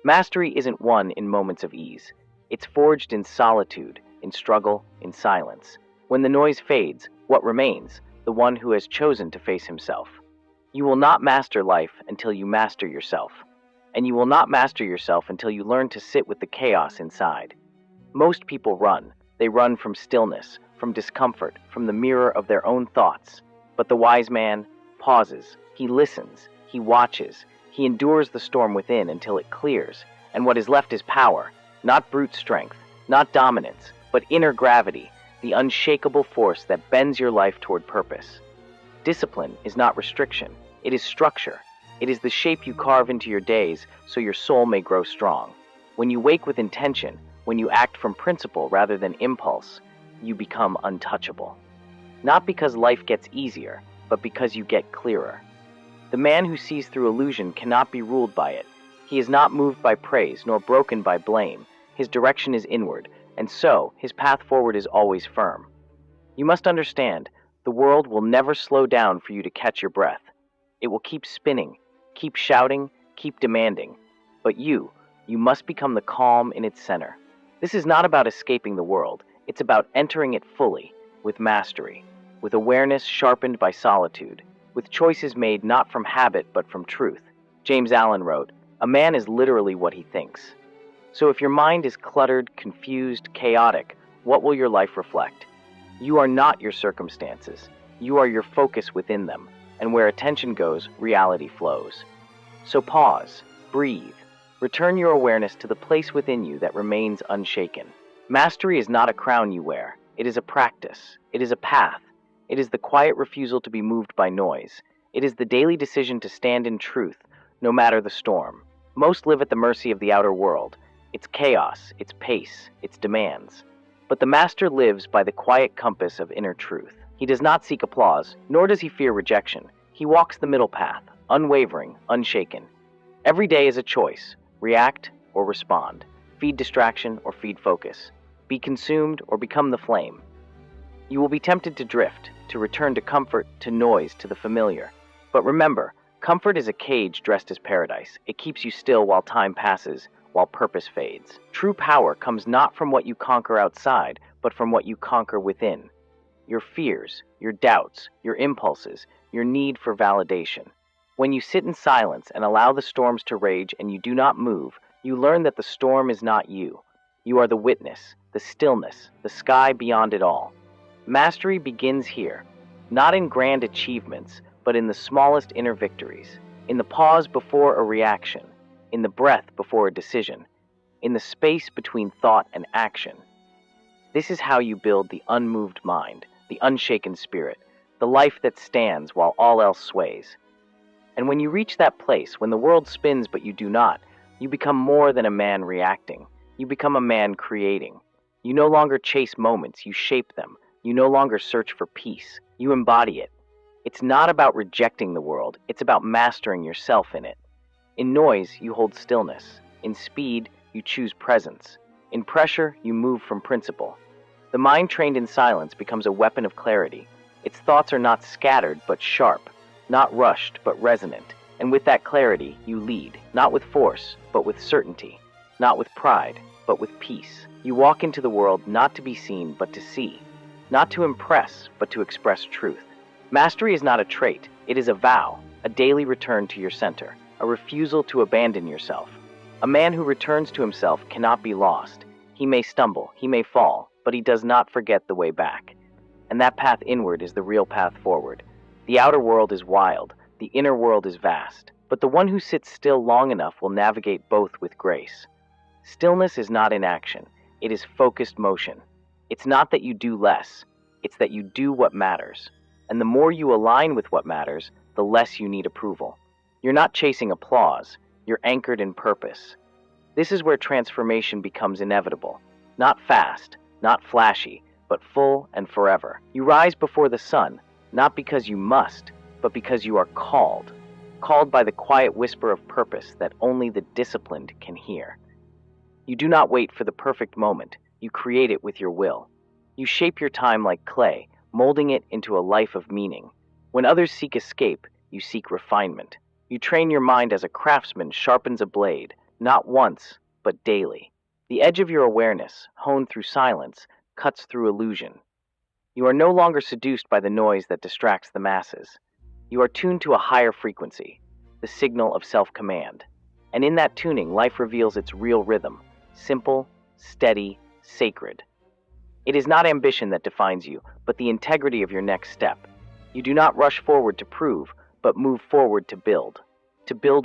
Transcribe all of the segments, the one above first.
Mastery isn't won in moments of ease. It's forged in solitude, in struggle, in silence. When the noise fades, what remains? The one who has chosen to face himself. You will not master life until you master yourself. And you will not master yourself until you learn to sit with the chaos inside. Most people run. They run from stillness, from discomfort, from the mirror of their own thoughts. But the wise man pauses. He listens. He watches. He endures the storm within until it clears. And what is left is power, not brute strength, not dominance, but inner gravity, the unshakable force that bends your life toward purpose. Discipline is not restriction. It is structure. It is the shape you carve into your days so your soul may grow strong. When you wake with intention, when you act from principle rather than impulse, you become untouchable. Not because life gets easier, but because you get clearer. The man who sees through illusion cannot be ruled by it. He is not moved by praise nor broken by blame. His direction is inward, and so his path forward is always firm. You must understand, the world will never slow down for you to catch your breath. It will keep spinning, keep shouting, keep demanding. But you must become the calm in its center. This is not about escaping the world. It's about entering it fully, with mastery, with awareness sharpened by solitude, with choices made not from habit but from truth. James Allen wrote, "A man is literally what he thinks." So if your mind is cluttered, confused, chaotic, what will your life reflect? You are not your circumstances. You are your focus within them, and where attention goes, reality flows. So pause, breathe, return your awareness to the place within you that remains unshaken. Mastery is not a crown you wear. It is a practice. It is a path. It is the quiet refusal to be moved by noise. It is the daily decision to stand in truth, no matter the storm. Most live at the mercy of the outer world, its chaos, its pace, its demands. But the master lives by the quiet compass of inner truth. He does not seek applause, nor does he fear rejection. He walks the middle path, unwavering, unshaken. Every day is a choice: react or respond, feed distraction or feed focus, be consumed or become the flame. You will be tempted to drift, to return to comfort, to noise, to the familiar. But remember, comfort is a cage dressed as paradise. It keeps you still while time passes, while purpose fades. True power comes not from what you conquer outside, but from what you conquer within. Your fears, your doubts, your impulses, your need for validation. When you sit in silence and allow the storms to rage and you do not move, you learn that the storm is not you. You are the witness, the stillness, the sky beyond it all. Mastery begins here, not in grand achievements, but in the smallest inner victories, in the pause before a reaction, in the breath before a decision, in the space between thought and action. This is how you build the unmoved mind, the unshaken spirit, the life that stands while all else sways. And when you reach that place, when the world spins but you do not, you become more than a man reacting. You become a man creating. You no longer chase moments, you shape them. You no longer search for peace, you embody it. It's not about rejecting the world, it's about mastering yourself in it. In noise, you hold stillness. In speed, you choose presence. In pressure, you move from principle. The mind trained in silence becomes a weapon of clarity. Its thoughts are not scattered, but sharp, not rushed, but resonant. And with that clarity, you lead, not with force, but with certainty, not with pride, but with peace. You walk into the world not to be seen, but to see, not to impress, but to express truth. Mastery is not a trait, it is a vow, a daily return to your center, a refusal to abandon yourself. A man who returns to himself cannot be lost. He may stumble, he may fall, but he does not forget the way back. And that path inward is the real path forward. The outer world is wild, the inner world is vast, but the one who sits still long enough will navigate both with grace. Stillness is not inaction, it is focused motion. It's not that you do less, it's that you do what matters. And the more you align with what matters, the less you need approval. You're not chasing applause, you're anchored in purpose. This is where transformation becomes inevitable. Not fast, not flashy, but full and forever. You rise before the sun, not because you must, but because you are called. Called by the quiet whisper of purpose that only the disciplined can hear. You do not wait for the perfect moment, you create it with your will. You shape your time like clay, molding it into a life of meaning. When others seek escape, you seek refinement. You train your mind as a craftsman sharpens a blade, not once, but daily. The edge of your awareness, honed through silence, cuts through illusion. You are no longer seduced by the noise that distracts the masses. You are tuned to a higher frequency, the signal of self-command. And in that tuning, life reveals its real rhythm, simple, steady, sacred. It is not ambition that defines you, but the integrity of your next step. You do not rush forward to prove, but move forward to build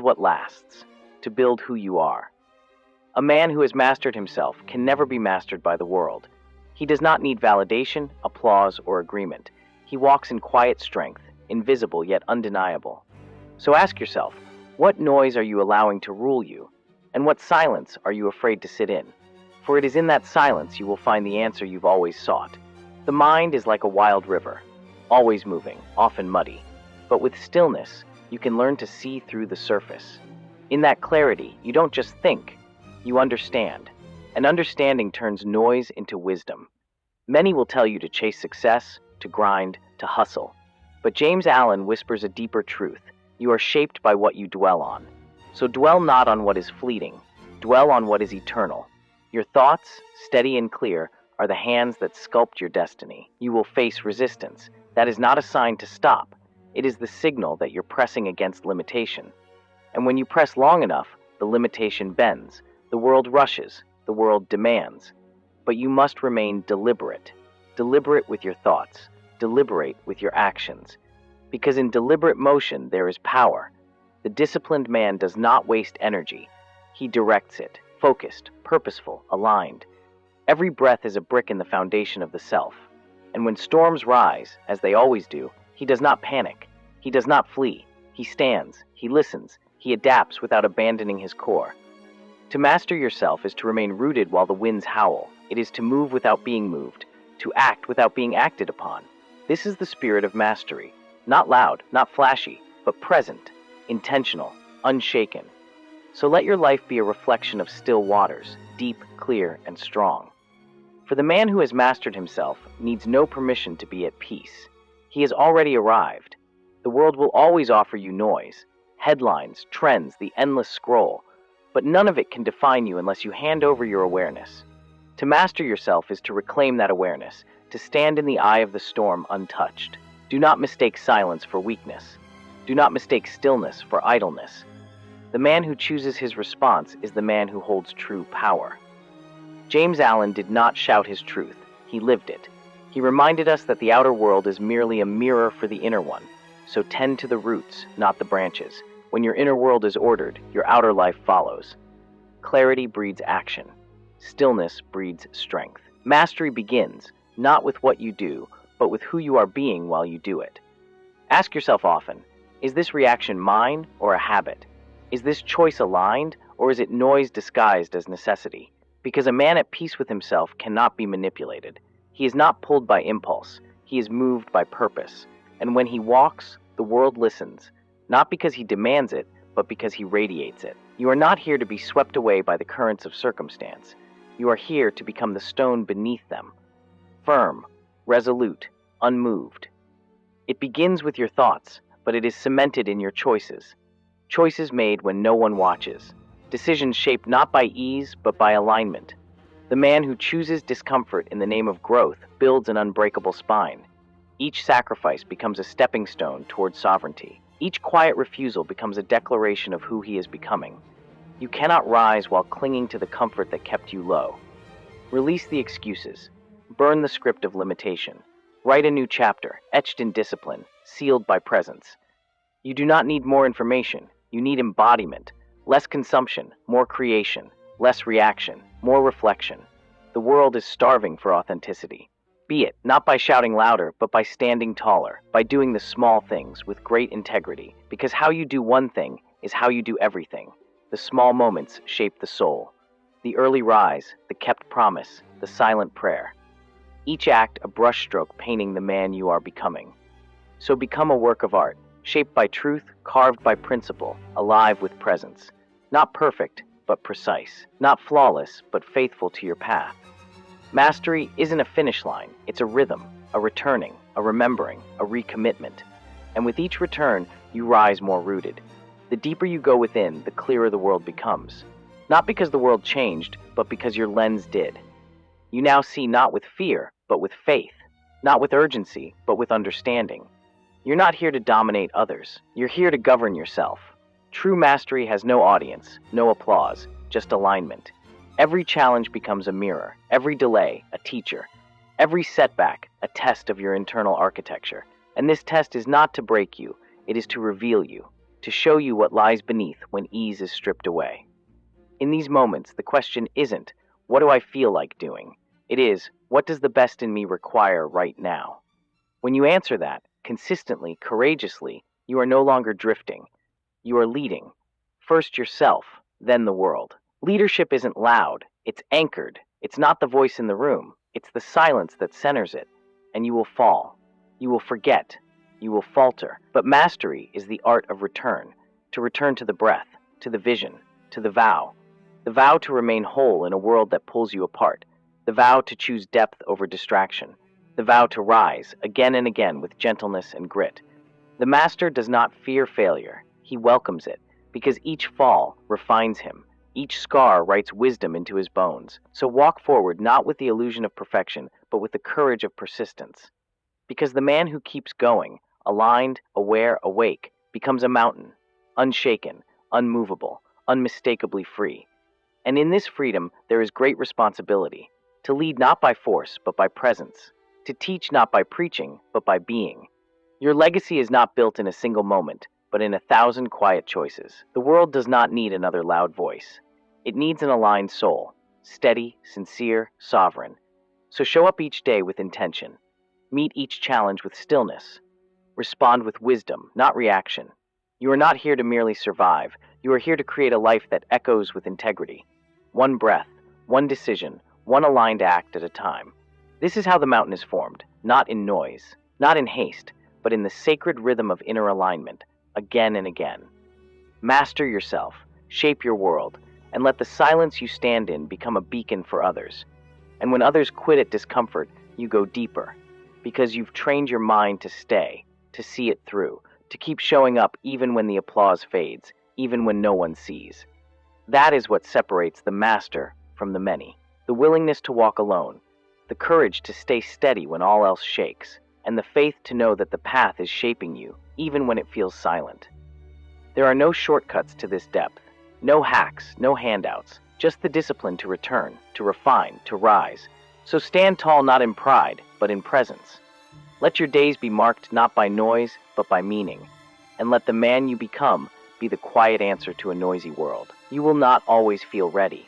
what lasts, to build who you are. A man who has mastered himself can never be mastered by the world. He does not need validation, applause, or agreement. He walks in quiet strength, invisible yet undeniable. So ask yourself, what noise are you allowing to rule you? And what silence are you afraid to sit in? For it is in that silence you will find the answer you've always sought. The mind is like a wild river, always moving, often muddy. But with stillness, you can learn to see through the surface. In that clarity, you don't just think, you understand. And understanding turns noise into wisdom. Many will tell you to chase success, to grind, to hustle. But James Allen whispers a deeper truth. You are shaped by what you dwell on. So dwell not on what is fleeting. Dwell on what is eternal. Your thoughts, steady and clear, are the hands that sculpt your destiny. You will face resistance. That is not a sign to stop. It is the signal that you're pressing against limitation. And when you press long enough, the limitation bends. The world rushes. The world demands. But you must remain deliberate. Deliberate with your thoughts. Deliberate with your actions. Because in deliberate motion there is power. The disciplined man does not waste energy. He directs it, focused, purposeful, aligned. Every breath is a brick in the foundation of the self. And when storms rise, as they always do, he does not panic. He does not flee. He stands. He listens. He adapts without abandoning his core. To master yourself is to remain rooted while the winds howl. It is to move without being moved, to act without being acted upon. This is the spirit of mastery. Not loud, not flashy, but present, intentional, unshaken. So let your life be a reflection of still waters, deep, clear, and strong. For the man who has mastered himself needs no permission to be at peace. He has already arrived. The world will always offer you noise, headlines, trends, the endless scroll, but none of it can define you unless you hand over your awareness. To master yourself is to reclaim that awareness, to stand in the eye of the storm untouched. Do not mistake silence for weakness. Do not mistake stillness for idleness. The man who chooses his response is the man who holds true power. James Allen did not shout his truth. He lived it. He reminded us that the outer world is merely a mirror for the inner one. So tend to the roots, not the branches. When your inner world is ordered, your outer life follows. Clarity breeds action. Stillness breeds strength. Mastery begins, not with what you do, but with who you are being while you do it. Ask yourself often, is this reaction mine or a habit? Is this choice aligned, or is it noise disguised as necessity? Because a man at peace with himself cannot be manipulated. He is not pulled by impulse. He is moved by purpose. And when he walks, the world listens, not because he demands it, but because he radiates it. You are not here to be swept away by the currents of circumstance. You are here to become the stone beneath them. Firm, resolute, unmoved. It begins with your thoughts, but it is cemented in your choices. Choices made when no one watches. Decisions shaped not by ease, but by alignment. The man who chooses discomfort in the name of growth builds an unbreakable spine. Each sacrifice becomes a stepping stone towards sovereignty. Each quiet refusal becomes a declaration of who he is becoming. You cannot rise while clinging to the comfort that kept you low. Release the excuses. Burn the script of limitation. Write a new chapter, etched in discipline, sealed by presence. You do not need more information. You need embodiment. Less consumption, more creation. Less reaction, more reflection. The world is starving for authenticity. Be it, not by shouting louder, but by standing taller, by doing the small things with great integrity, because how you do one thing is how you do everything. The small moments shape the soul. The early rise, the kept promise, the silent prayer. Each act a brushstroke painting the man you are becoming. So become a work of art, shaped by truth, carved by principle, alive with presence. Not perfect, but precise. Not flawless, but faithful to your path. Mastery isn't a finish line, it's a rhythm, a returning, a remembering, a recommitment. And with each return, you rise more rooted. The deeper you go within, the clearer the world becomes. Not because the world changed, but because your lens did. You now see not with fear, but with faith. Not with urgency, but with understanding. You're not here to dominate others. You're here to govern yourself. True mastery has no audience, no applause, just alignment. Every challenge becomes a mirror, every delay, a teacher, every setback, a test of your internal architecture. And this test is not to break you, it is to reveal you, to show you what lies beneath when ease is stripped away. In these moments, the question isn't, what do I feel like doing? It is, what does the best in me require right now? When you answer that, consistently, courageously, you are no longer drifting. You are leading. First yourself, then the world. Leadership isn't loud, it's anchored. It's not the voice in the room, it's the silence that centers it. And you will fall. You will forget. You will falter. But mastery is the art of return, to return to the breath, to the vision, to the vow. The vow to remain whole in a world that pulls you apart. The vow to choose depth over distraction. The vow to rise again and again with gentleness and grit. The master does not fear failure. He welcomes it, because each fall refines him. Each scar writes wisdom into his bones. So walk forward not with the illusion of perfection, but with the courage of persistence. Because the man who keeps going, aligned, aware, awake, becomes a mountain, unshaken, unmovable, unmistakably free. And in this freedom, there is great responsibility, to lead not by force, but by presence, to teach not by preaching, but by being. Your legacy is not built in a single moment, but in 1,000 quiet choices. The world does not need another loud voice. It needs an aligned soul, steady, sincere, sovereign. So show up each day with intention. Meet each challenge with stillness. Respond with wisdom, not reaction. You are not here to merely survive. You are here to create a life that echoes with integrity. One breath, one decision, one aligned act at a time. This is how the mountain is formed, not in noise, not in haste, but in the sacred rhythm of inner alignment, again and again. Master yourself, shape your world, and let the silence you stand in become a beacon for others. And when others quit at discomfort, you go deeper, because you've trained your mind to stay, to see it through, to keep showing up even when the applause fades, even when no one sees. That is what separates the master from the many. The willingness to walk alone, the courage to stay steady when all else shakes, and the faith to know that the path is shaping you, even when it feels silent. There are no shortcuts to this depth, no hacks, no handouts, just the discipline to return, to refine, to rise. So stand tall not in pride, but in presence. Let your days be marked not by noise, but by meaning, and let the man you become be the quiet answer to a noisy world. You will not always feel ready,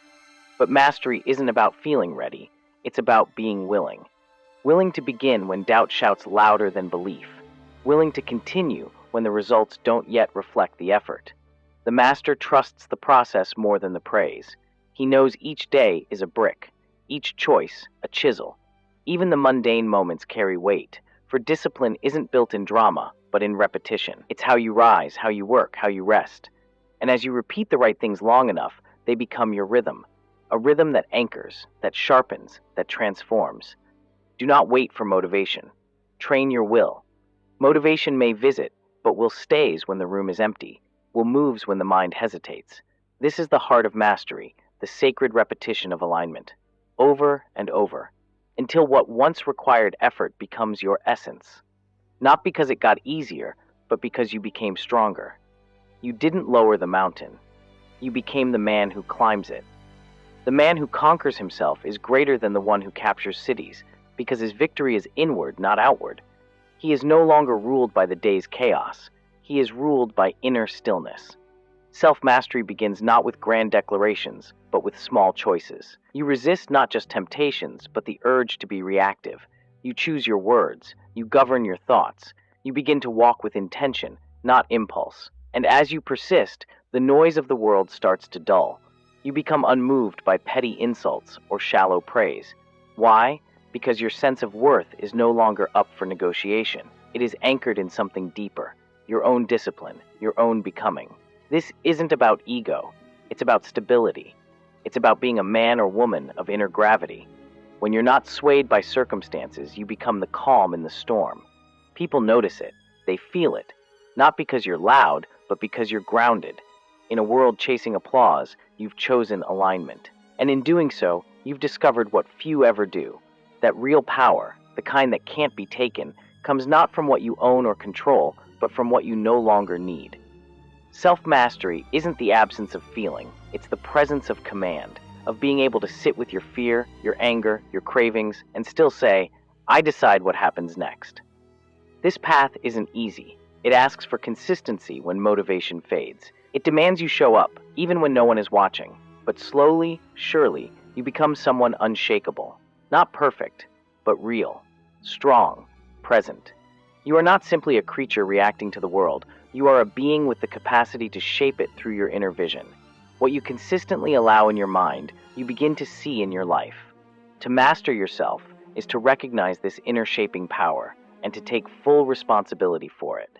but mastery isn't about feeling ready, it's about being willing. Willing to begin when doubt shouts louder than belief. Willing to continue when the results don't yet reflect the effort. The master trusts the process more than the praise. He knows each day is a brick, each choice a chisel. Even the mundane moments carry weight, for discipline isn't built in drama, but in repetition. It's how you rise, how you work, how you rest. And as you repeat the right things long enough, they become your rhythm. A rhythm that anchors, that sharpens, that transforms. Do not wait for motivation. Train your will. Motivation may visit, but will stays when the room is empty, will moves when the mind hesitates. This is the heart of mastery, the sacred repetition of alignment. Over and over, until what once required effort becomes your essence. Not because it got easier, but because you became stronger. You didn't lower the mountain. You became the man who climbs it. The man who conquers himself is greater than the one who captures cities, because his victory is inward, not outward. He is no longer ruled by the day's chaos. He is ruled by inner stillness. Self-mastery begins not with grand declarations, but with small choices. You resist not just temptations, but the urge to be reactive. You choose your words. You govern your thoughts. You begin to walk with intention, not impulse. And as you persist, the noise of the world starts to dull. You become unmoved by petty insults or shallow praise. Why? Because your sense of worth is no longer up for negotiation. It is anchored in something deeper, your own discipline, your own becoming. This isn't about ego. It's about stability. It's about being a man or woman of inner gravity. When you're not swayed by circumstances, you become the calm in the storm. People notice it. They feel it. Not because you're loud, but because you're grounded. In a world chasing applause, you've chosen alignment. And in doing so, you've discovered what few ever do, that real power, the kind that can't be taken, comes not from what you own or control, but from what you no longer need. Self-mastery isn't the absence of feeling, it's the presence of command, of being able to sit with your fear, your anger, your cravings, and still say, I decide what happens next. This path isn't easy. It asks for consistency when motivation fades. It demands you show up, even when no one is watching. But slowly, surely, you become someone unshakable. Not perfect, but real, strong, present. You are not simply a creature reacting to the world. You are a being with the capacity to shape it through your inner vision. What you consistently allow in your mind, you begin to see in your life. To master yourself is to recognize this inner shaping power and to take full responsibility for it.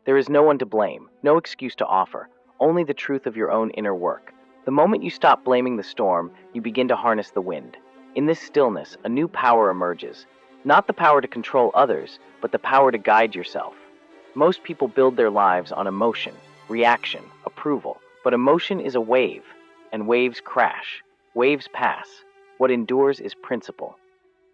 There is no one to blame, no excuse to offer, only the truth of your own inner work. The moment you stop blaming the storm, you begin to harness the wind. In this stillness, a new power emerges. Not the power to control others, but the power to guide yourself. Most people build their lives on emotion, reaction, approval. But emotion is a wave, and waves crash. Waves pass. What endures is principle,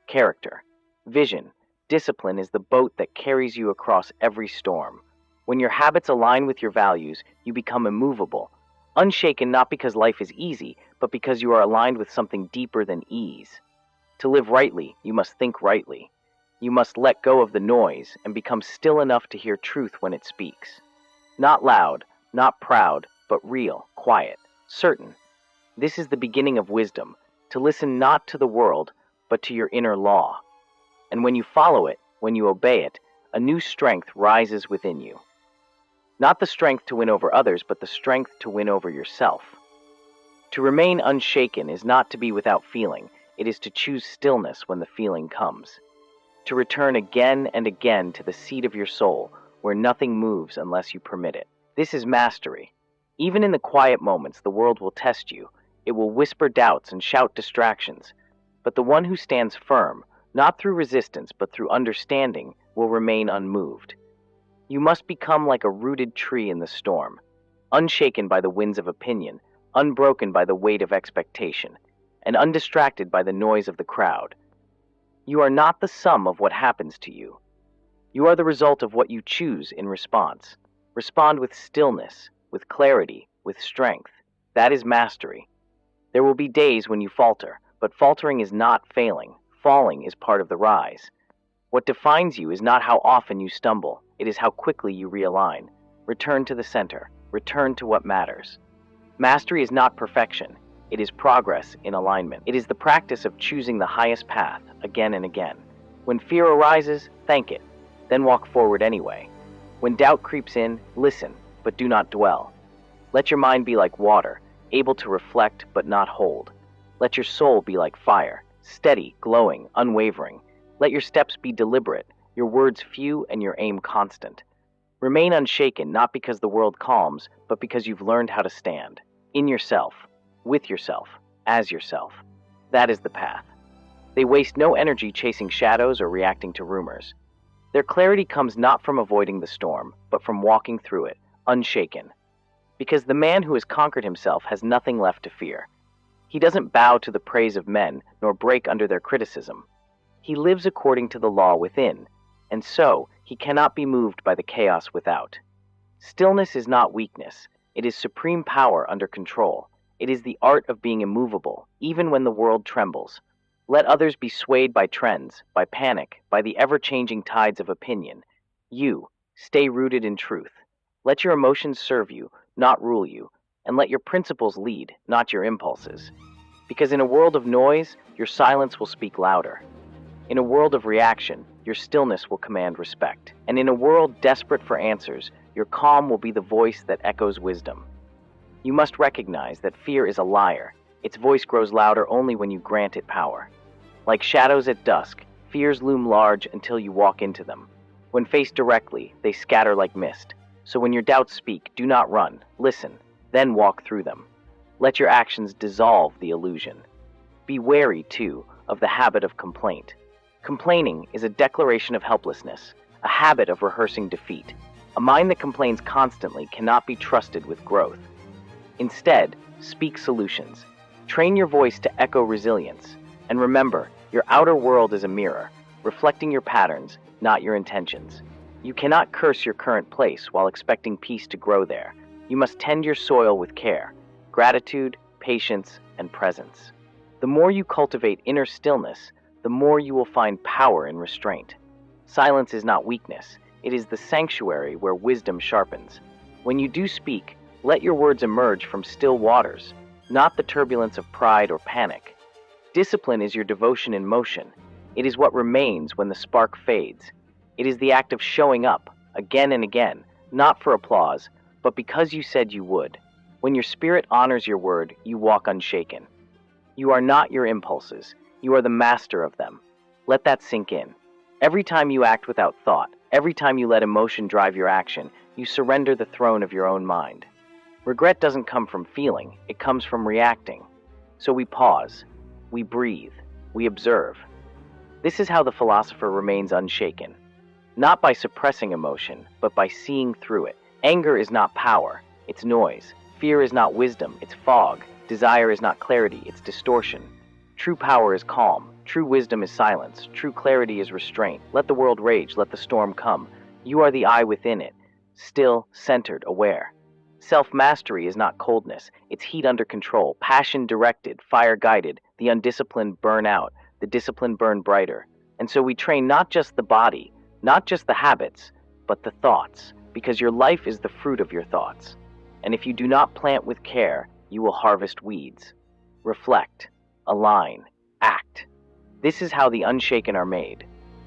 character, vision. Discipline is the boat that carries you across every storm. When your habits align with your values, you become immovable. Unshaken not because life is easy, but because you are aligned with something deeper than ease. To live rightly, you must think rightly. You must let go of the noise and become still enough to hear truth when it speaks. Not loud, not proud, but real, quiet, certain. This is the beginning of wisdom, to listen not to the world, but to your inner law. And when you follow it, when you obey it, a new strength rises within you. Not the strength to win over others, but the strength to win over yourself. To remain unshaken is not to be without feeling, it is to choose stillness when the feeling comes. To return again and again to the seat of your soul, where nothing moves unless you permit it. This is mastery. Even in the quiet moments, the world will test you. It will whisper doubts and shout distractions. But the one who stands firm, not through resistance, but through understanding, will remain unmoved. You must become like a rooted tree in the storm, unshaken by the winds of opinion, unbroken by the weight of expectation, and undistracted by the noise of the crowd. You are not the sum of what happens to you. You are the result of what you choose in response. Respond with stillness, with clarity, with strength. That is mastery. There will be days when you falter, but faltering is not failing. Falling is part of the rise. What defines you is not how often you stumble, it is how quickly you realign. Return to the center. Return to what matters. Mastery is not perfection. It is progress in alignment. It is the practice of choosing the highest path again and again. When fear arises, thank it, then walk forward anyway. When doubt creeps in, listen, but do not dwell. Let your mind be like water, able to reflect but not hold. Let your soul be like fire, steady, glowing, unwavering. Let your steps be deliberate, your words few and your aim constant. Remain unshaken, not because the world calms, but because you've learned how to stand. In yourself, with yourself, as yourself. That is the path. They waste no energy chasing shadows or reacting to rumors. Their clarity comes not from avoiding the storm, but from walking through it, unshaken. Because the man who has conquered himself has nothing left to fear. He doesn't bow to the praise of men, nor break under their criticism. He lives according to the law within, and so he cannot be moved by the chaos without. Stillness is not weakness. It is supreme power under control. It is the art of being immovable, even when the world trembles. Let others be swayed by trends, by panic, by the ever-changing tides of opinion. You, stay rooted in truth. Let your emotions serve you, not rule you, and let your principles lead, not your impulses. Because in a world of noise, your silence will speak louder. In a world of reaction, your stillness will command respect. And in a world desperate for answers, your calm will be the voice that echoes wisdom. You must recognize that fear is a liar. Its voice grows louder only when you grant it power. Like shadows at dusk, fears loom large until you walk into them. When faced directly, they scatter like mist. So when your doubts speak, do not run, listen, then walk through them. Let your actions dissolve the illusion. Be wary, too, of the habit of complaint. Complaining is a declaration of helplessness, a habit of rehearsing defeat. A mind that complains constantly cannot be trusted with growth. Instead, speak solutions. Train your voice to echo resilience. And remember, your outer world is a mirror, reflecting your patterns, not your intentions. You cannot curse your current place while expecting peace to grow there. You must tend your soil with care, gratitude, patience, and presence. The more you cultivate inner stillness, the more you will find power in restraint. Silence is not weakness, it is the sanctuary where wisdom sharpens. When you do speak, let your words emerge from still waters, not the turbulence of pride or panic. Discipline is your devotion in motion. It is what remains when the spark fades. It is the act of showing up, again and again, not for applause, but because you said you would. When your spirit honors your word, you walk unshaken. You are not your impulses. You are the master of them. Let that sink in. Every time you act without thought, every time you let emotion drive your action, you surrender the throne of your own mind. Regret doesn't come from feeling, it comes from reacting. So we pause, we breathe, we observe. This is how the philosopher remains unshaken. Not by suppressing emotion, but by seeing through it. Anger is not power, it's noise. Fear is not wisdom, it's fog. Desire is not clarity, it's distortion. True power is calm. True wisdom is silence. True clarity is restraint. Let the world rage, let the storm come. You are the eye within it, still, centered, aware. Self-mastery is not coldness, it's heat under control, passion directed, fire guided. The undisciplined burn out, the disciplined burn brighter. And so we train not just the body, not just the habits, but the thoughts, because your life is the fruit of your thoughts. And if you do not plant with care, you will harvest weeds. Reflect, align, act. This is how the unshaken are made.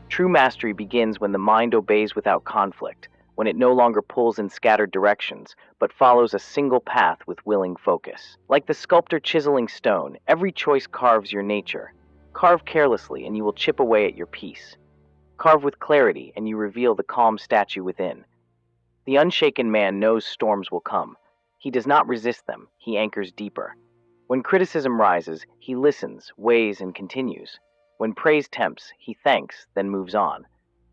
True mastery begins when the mind obeys without conflict, when it no longer pulls in scattered directions, but follows a single path with willing focus. Like the sculptor chiseling stone, every choice carves your nature. Carve carelessly and you will chip away at your peace. Carve with clarity and you reveal the calm statue within. The unshaken man knows storms will come. He does not resist them, he anchors deeper. When criticism rises, he listens, weighs, and continues. When praise tempts, he thanks, then moves on.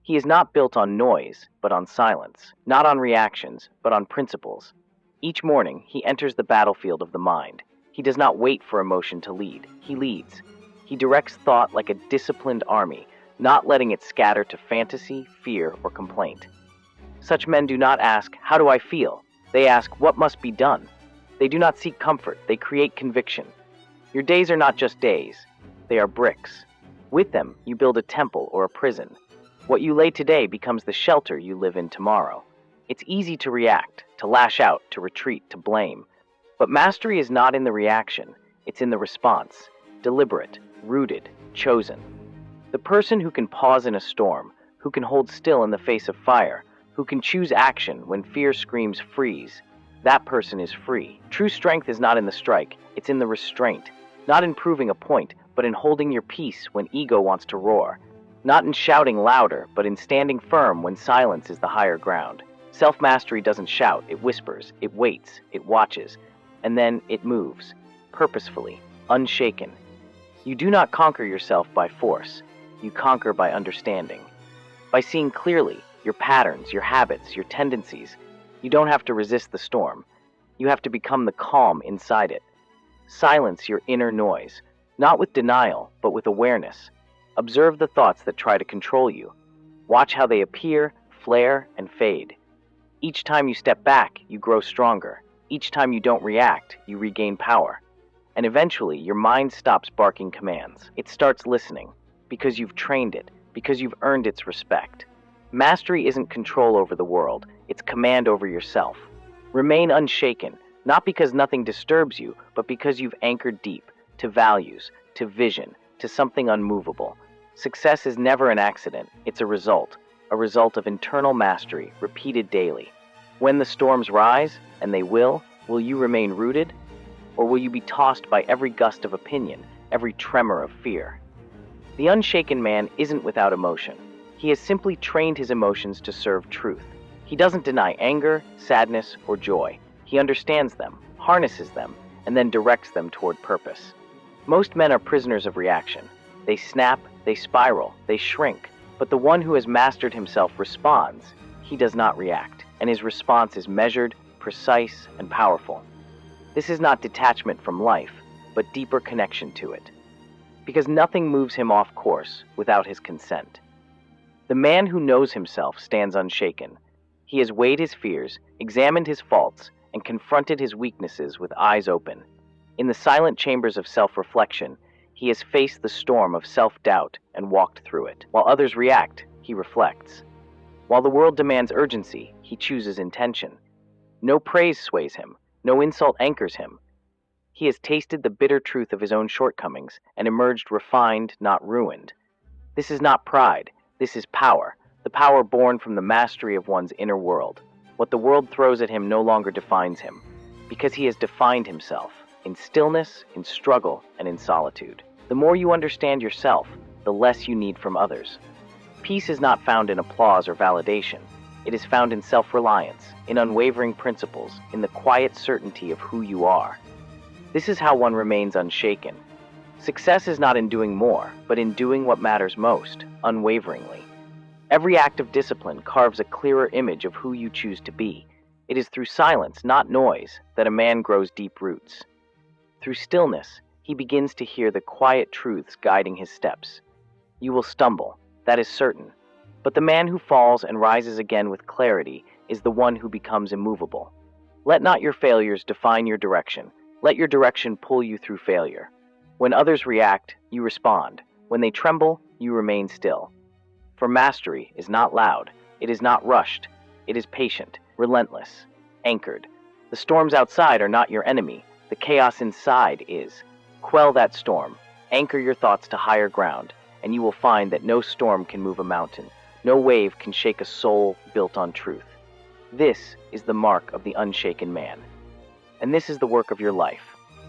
He is not built on noise, but on silence, not on reactions, but on principles. Each morning, he enters the battlefield of the mind. He does not wait for emotion to lead, he leads. He directs thought like a disciplined army, not letting it scatter to fantasy, fear, or complaint. Such men do not ask, "How do I feel?" They ask, "What must be done?" They do not seek comfort, they create conviction. Your days are not just days, they are bricks. With them, you build a temple or a prison. What you lay today becomes the shelter you live in tomorrow. It's easy to react, to lash out, to retreat, to blame. But mastery is not in the reaction, it's in the response. Deliberate, rooted, chosen. The person who can pause in a storm, who can hold still in the face of fire, who can choose action when fear screams freeze, that person is free. True strength is not in the strike, it's in the restraint. Not in proving a point, but in holding your peace when ego wants to roar. Not in shouting louder, but in standing firm when silence is the higher ground. Self-mastery doesn't shout, it whispers, it waits, it watches, and then it moves, purposefully, unshaken. You do not conquer yourself by force, you conquer by understanding. By seeing clearly your patterns, your habits, your tendencies, you don't have to resist the storm. You have to become the calm inside it. Silence your inner noise, not with denial, but with awareness. Observe the thoughts that try to control you. Watch how they appear, flare, and fade. Each time you step back, you grow stronger. Each time you don't react, you regain power. And eventually, your mind stops barking commands. It starts listening, because you've trained it, because you've earned its respect. Mastery isn't control over the world, it's command over yourself. Remain unshaken, not because nothing disturbs you, but because you've anchored deep, to values, to vision, to something unmovable. Success is never an accident, it's a result of internal mastery, repeated daily. When the storms rise, and they will you remain rooted? Or will you be tossed by every gust of opinion, every tremor of fear? The unshaken man isn't without emotion. He has simply trained his emotions to serve truth. He doesn't deny anger, sadness, or joy. He understands them, harnesses them, and then directs them toward purpose. Most men are prisoners of reaction. They snap, they spiral, they shrink. But the one who has mastered himself responds. He does not react, and his response is measured, precise, and powerful. This is not detachment from life, but deeper connection to it. Because nothing moves him off course without his consent. The man who knows himself stands unshaken. He has weighed his fears, examined his faults, and confronted his weaknesses with eyes open. In the silent chambers of self-reflection, he has faced the storm of self-doubt and walked through it. While others react, he reflects. While the world demands urgency, he chooses intention. No praise sways him, no insult anchors him. He has tasted the bitter truth of his own shortcomings and emerged refined, not ruined. This is not pride, this is power, the power born from the mastery of one's inner world. What the world throws at him no longer defines him, because he has defined himself, in stillness, in struggle, and in solitude. The more you understand yourself, the less you need from others. Peace is not found in applause or validation. It is found in self-reliance, in unwavering principles, in the quiet certainty of who you are. This is how one remains unshaken. Success is not in doing more, but in doing what matters most, unwaveringly. Every act of discipline carves a clearer image of who you choose to be. It is through silence, not noise, that a man grows deep roots. Through stillness, he begins to hear the quiet truths guiding his steps. You will stumble, that is certain. But the man who falls and rises again with clarity is the one who becomes immovable. Let not your failures define your direction. Let your direction pull you through failure. When others react, you respond. When they tremble, you remain still. For mastery is not loud, it is not rushed, it is patient, relentless, anchored. The storms outside are not your enemy, the chaos inside is. Quell that storm, anchor your thoughts to higher ground, and you will find that no storm can move a mountain, no wave can shake a soul built on truth. This is the mark of the unshaken man. And this is the work of your life.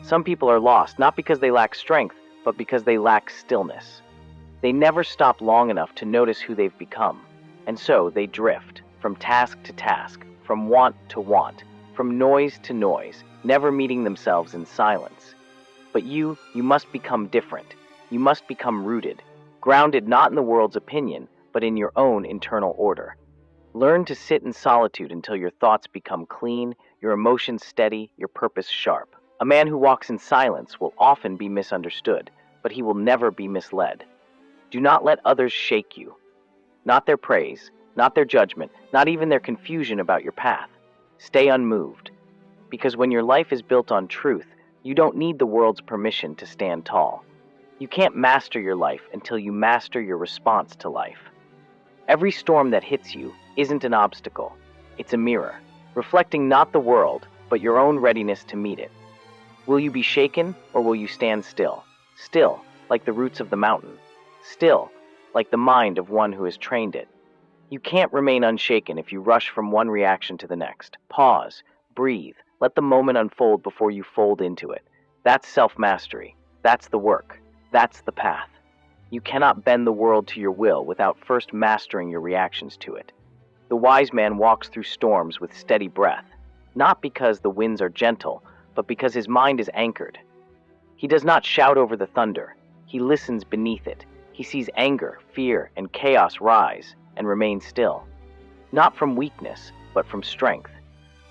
Some people are lost not because they lack strength, but because they lack stillness. They never stop long enough to notice who they've become, and so they drift from task to task, from want to want, from noise to noise, never meeting themselves in silence. But you must become different. You must become rooted, grounded not in the world's opinion, but in your own internal order. Learn to sit in solitude until your thoughts become clean, your emotions steady, your purpose sharp. A man who walks in silence will often be misunderstood, but he will never be misled. Do not let others shake you. Not their praise, not their judgment, not even their confusion about your path. Stay unmoved. Because when your life is built on truth, you don't need the world's permission to stand tall. You can't master your life until you master your response to life. Every storm that hits you isn't an obstacle. It's a mirror, reflecting not the world, but your own readiness to meet it. Will you be shaken, or will you stand still? Still, like the roots of the mountain. Still, like the mind of one who has trained it. You can't remain unshaken if you rush from one reaction to the next. Pause, breathe, let the moment unfold before you fold into it. That's self-mastery. That's the work. That's the path. You cannot bend the world to your will without first mastering your reactions to it. The wise man walks through storms with steady breath, not because the winds are gentle, but because his mind is anchored. He does not shout over the thunder. He listens beneath it. He sees anger, fear, and chaos rise and remain still. Not from weakness, but from strength.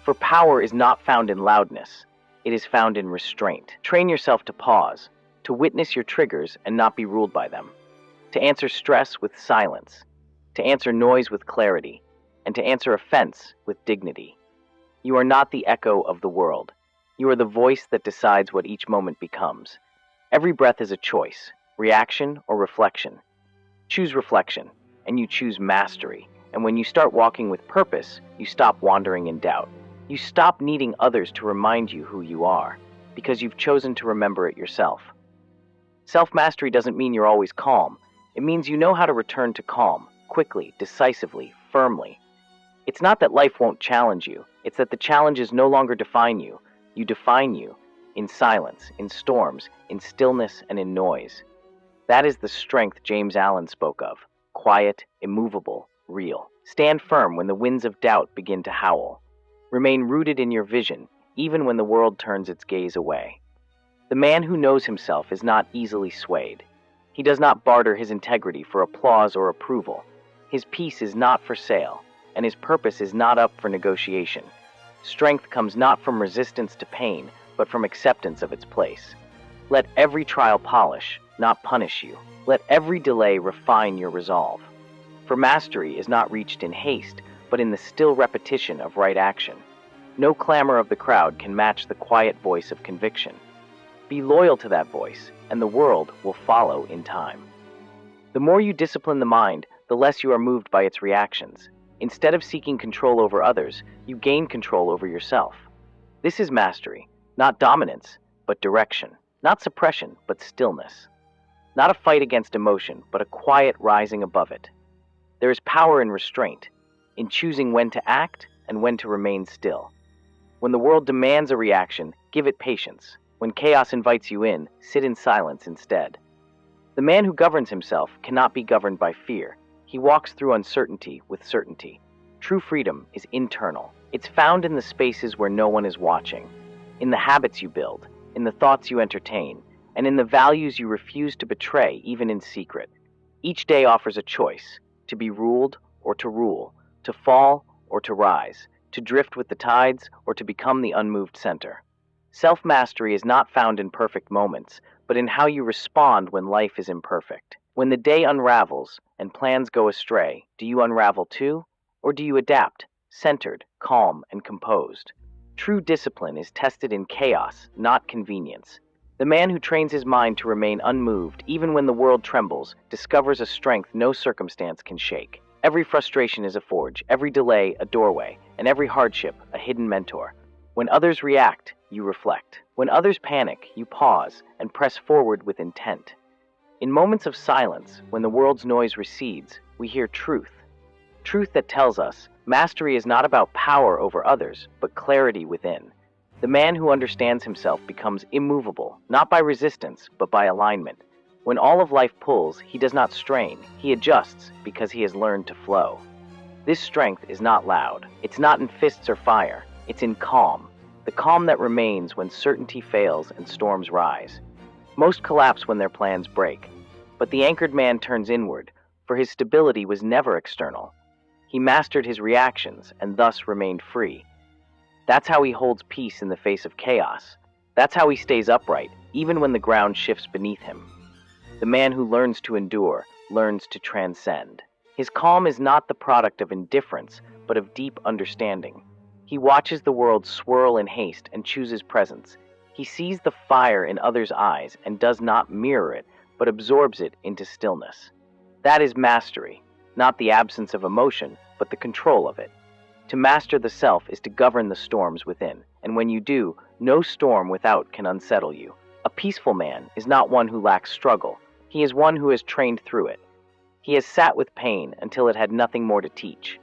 For power is not found in loudness. It is found in restraint. Train yourself to pause, to witness your triggers and not be ruled by them, to answer stress with silence, to answer noise with clarity, and to answer offense with dignity. You are not the echo of the world. You are the voice that decides what each moment becomes. Every breath is a choice, reaction or reflection. Choose reflection, and you choose mastery. And when you start walking with purpose, you stop wandering in doubt. You stop needing others to remind you who you are, because you've chosen to remember it yourself. Self-mastery doesn't mean you're always calm. It means you know how to return to calm, quickly, decisively, firmly. It's not that life won't challenge you. It's that the challenges no longer define you. You define you in silence, in storms, in stillness, and in noise. That is the strength James Allen spoke of. Quiet, immovable, real. Stand firm when the winds of doubt begin to howl. Remain rooted in your vision, even when the world turns its gaze away. The man who knows himself is not easily swayed. He does not barter his integrity for applause or approval. His peace is not for sale, and his purpose is not up for negotiation. Strength comes not from resistance to pain, but from acceptance of its place. Let every trial polish, not punish you. Let every delay refine your resolve. For mastery is not reached in haste, but in the still repetition of right action. No clamor of the crowd can match the quiet voice of conviction. Be loyal to that voice, and the world will follow in time. The more you discipline the mind, the less you are moved by its reactions. Instead of seeking control over others, you gain control over yourself. This is mastery, not dominance, but direction. Not suppression, but stillness. Not a fight against emotion, but a quiet rising above it. There is power in restraint, in choosing when to act and when to remain still. When the world demands a reaction, give it patience. When chaos invites you in, sit in silence instead. The man who governs himself cannot be governed by fear. He walks through uncertainty with certainty. True freedom is internal. It's found in the spaces where no one is watching, in the habits you build, in the thoughts you entertain, and in the values you refuse to betray, even in secret. Each day offers a choice, to be ruled or to rule, to fall or to rise, to drift with the tides or to become the unmoved center. Self-mastery is not found in perfect moments, but in how you respond when life is imperfect. When the day unravels and plans go astray, do you unravel too, or do you adapt, centered, calm, and composed? True discipline is tested in chaos, not convenience. The man who trains his mind to remain unmoved, even when the world trembles, discovers a strength no circumstance can shake. Every frustration is a forge, every delay a doorway, and every hardship a hidden mentor. When others react, you reflect. When others panic, you pause and press forward with intent. In moments of silence, when the world's noise recedes, we hear truth. Truth that tells us mastery is not about power over others, but clarity within. The man who understands himself becomes immovable, not by resistance, but by alignment. When all of life pulls, he does not strain, he adjusts because he has learned to flow. This strength is not loud. It's not in fists or fire. It's in calm. The calm that remains when certainty fails and storms rise. Most collapse when their plans break, but the anchored man turns inward, for his stability was never external. He mastered his reactions and thus remained free. That's how he holds peace in the face of chaos. That's how he stays upright, even when the ground shifts beneath him. The man who learns to endure, learns to transcend. His calm is not the product of indifference, but of deep understanding. He watches the world swirl in haste and chooses presence. He sees the fire in others' eyes and does not mirror it, but absorbs it into stillness. That is mastery, not the absence of emotion, but the control of it. To master the self is to govern the storms within, and when you do, no storm without can unsettle you. A peaceful man is not one who lacks struggle. He is one who has trained through it. He has sat with pain until it had nothing more to teach.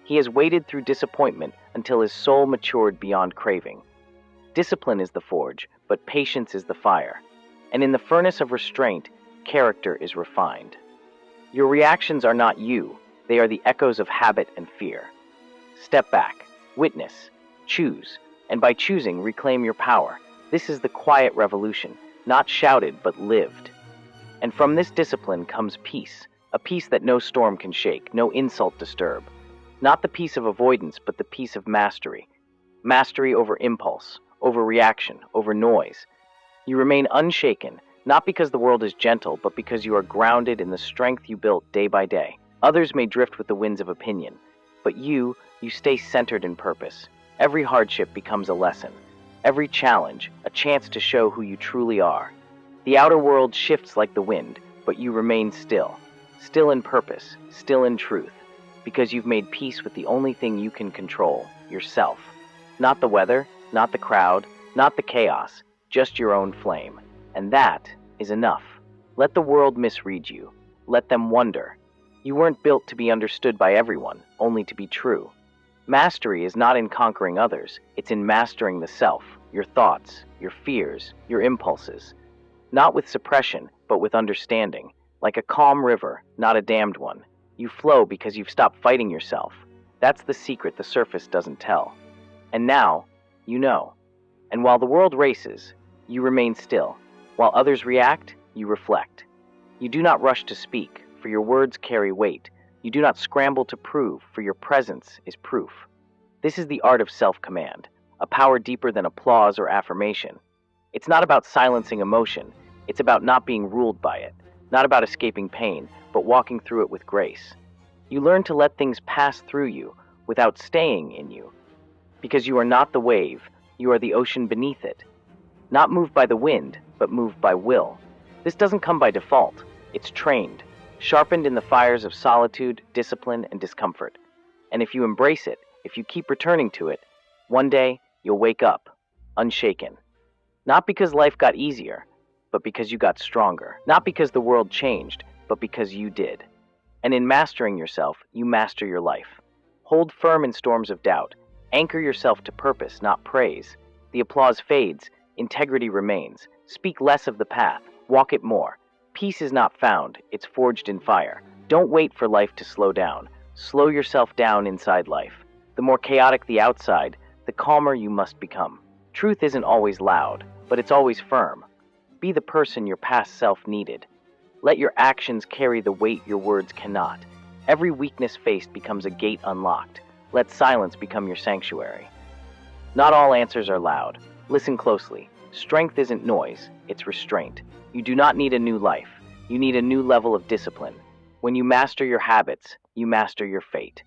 He has waited through disappointment until his soul matured beyond craving. Discipline is the forge, but patience is the fire. And in the furnace of restraint, character is refined. Your reactions are not you. They are the echoes of habit and fear. Step back, witness, choose, and by choosing, reclaim your power. This is the quiet revolution, not shouted but lived. And from this discipline comes peace, a peace that no storm can shake, no insult disturb. Not the peace of avoidance, but the peace of mastery. Mastery over impulse, over reaction, over noise. You remain unshaken, not because the world is gentle, but because you are grounded in the strength you built day by day. Others may drift with the winds of opinion, but you stay centered in purpose. Every hardship becomes a lesson. Every challenge, a chance to show who you truly are. The outer world shifts like the wind, but you remain still. Still in purpose, still in truth, because you've made peace with the only thing you can control, yourself. Not the weather, not the crowd, not the chaos, just your own flame. And that is enough. Let the world misread you. Let them wonder. You weren't built to be understood by everyone, only to be true. Mastery is not in conquering others, it's in mastering the self, your thoughts, your fears, your impulses. Not with suppression, but with understanding. Like a calm river, not a dammed one. You flow because you've stopped fighting yourself. That's the secret the surface doesn't tell. And now, you know. And while the world races, you remain still. While others react, you reflect. You do not rush to speak, for your words carry weight. You do not scramble to prove, for your presence is proof. This is the art of self-command, a power deeper than applause or affirmation. It's not about silencing emotion, it's about not being ruled by it, not about escaping pain, but walking through it with grace. You learn to let things pass through you without staying in you, because you are not the wave, you are the ocean beneath it. Not moved by the wind, but moved by will. This doesn't come by default. It's trained, sharpened in the fires of solitude, discipline, and discomfort. And if you embrace it, if you keep returning to it, one day you'll wake up, unshaken. Not because life got easier, but because you got stronger. Not because the world changed, but because you did. And in mastering yourself, you master your life. Hold firm in storms of doubt. Anchor yourself to purpose, not praise. The applause fades, integrity remains. Speak less of the path, walk it more. Peace is not found, it's forged in fire. Don't wait for life to slow down. Slow yourself down inside life. The more chaotic the outside, the calmer you must become. Truth isn't always loud, but it's always firm. Be the person your past self needed. Let your actions carry the weight your words cannot. Every weakness faced becomes a gate unlocked. Let silence become your sanctuary. Not all answers are loud. Listen closely. Strength isn't noise, it's restraint. You do not need a new life. You need a new level of discipline. When you master your habits, you master your fate.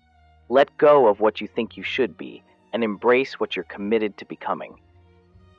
Let go of what you think you should be and embrace what you're committed to becoming.